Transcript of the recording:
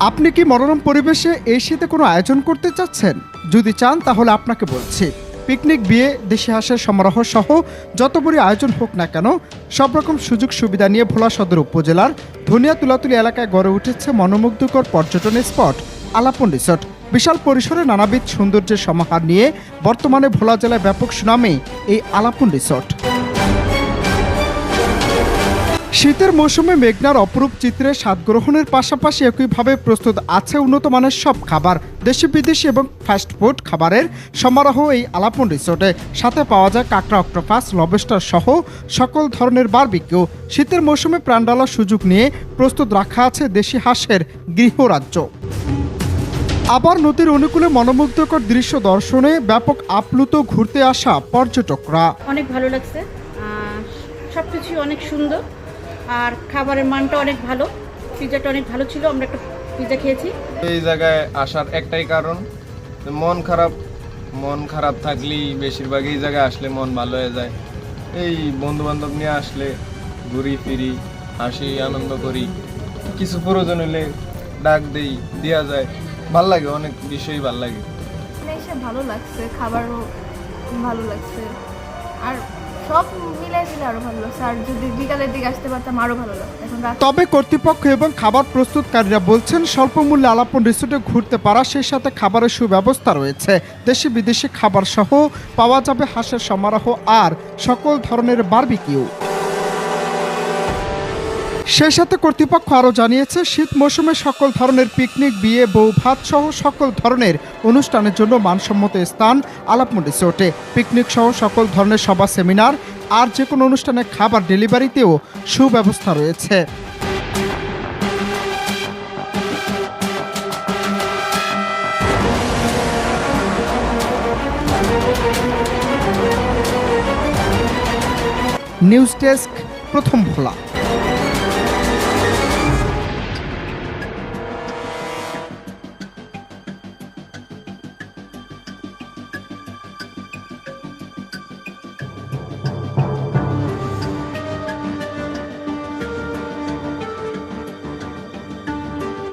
আপনি কি মনোরম পরিবেশে এই শীতে কোনো আয়োজন করতে চাচ্ছেন? যদি চান তাহলে আপনাকে বলছি, পিকনিক, বিয়ে, দেশি হাঁসের সমারোহ সহ যত বড় আয়োজন হোক না কেন, সব রকম সুযোগ সুবিধা নিয়ে ভোলা সদর উপজেলার ধনিয়া তুলাতুলি এলাকায় গড়ে উঠেছে মনোমুগ্ধকর পর্যটন স্পট আলাপন রিসোর্ট। বিশাল পরিসরে নানাবিধ সৌন্দর্যের সমাহার নিয়ে বর্তমানে ভোলা জেলায় ব্যাপক সুনামে এই আলাপন রিসোর্ট। শীতের মৌসুমে মেঘনার অপরূপ চিত্রে স্বাদ গ্রহণের পাশাপাশি একইভাবে প্রস্তুত আছে উন্নত মানের সব খাবার, দেশি বিদেশি এবং ফাস্টফুড খাবারের সমারোহ এই আলাপন রিসোর্টে। সাথে পাওয়া যায় কাঁকড়া, অক্টোপাস, লবস্টার সহ সকল ধরনের বারবিকিউ। শীতের মৌসুমে প্রাণডালার সুযোগ নিয়ে প্রস্তুত রাখা আছে দেশি হাঁসের গৃহরাজ্য। আবার নদীর অনুকূলে মনোমুগ্ধকর দৃশ্য দর্শনে ব্যাপক আপ্লুত ঘুরতে আসা পর্যটকরা। অনেক ভালো লাগছে, সবকিছু অনেক সুন্দর, আর খাবারের মানটা অনেক ভালো। পিজাটা অনেক ভালো ছিল, আমরা একটা পিজা খেয়েছি। এই জায়গায় আসার একটাই কারণ, মন খারাপ থাকলেই বেশিরভাগ এই জায়গায় আসলে মন ভালো হয়ে যায়। এই বন্ধু বান্ধব নিয়ে আসলে ঘুরি ফিরি, হাসি আনন্দ করি, কিছু প্রয়োজন হলে ডাক দেওয়া যায়, ভাল লাগে, অনেক বিষয়ই ভাল লাগে। এসে ভালো লাগছে, খাবারও ভালো লাগছে, আর সব মিলাই দিলে আরো ভালো লাগছে। আর যদি বিকালের দিকে আসতে পারতাম আরো ভালো লাগতো। এখন তবে কর্তৃপক্ষ এবং খাবার প্রস্তুতকারীরা বলছেন, স্বল্প মূল্যে আলাপন রিসোর্টে ঘুরতে পারা, সেই সাথে খাবারের সুব্যবস্থা রয়েছে। দেশি বিদেশি খাবার সহ পাওয়া যাবে হাঁসের সমারোহ আর সকল ধরনের বারবিকিউ। সেই সাথে কর্তৃপক্ষ আরও জানিয়েছে, শীত মৌসুমে সকল ধরনের পিকনিক, বিয়ে, বউ ভাত সহ সকল ধরনের অনুষ্ঠানের জন্য মানসম্মত স্থান আলাপন রিসোর্টে। পিকনিক সহ সকল ধরনের সভা, সেমিনার আর যে কোনো অনুষ্ঠানে খাবার ডেলিভারিতেও সুব্যবস্থা রয়েছে। নিউজ ডেস্ক, প্রথম ভোলা।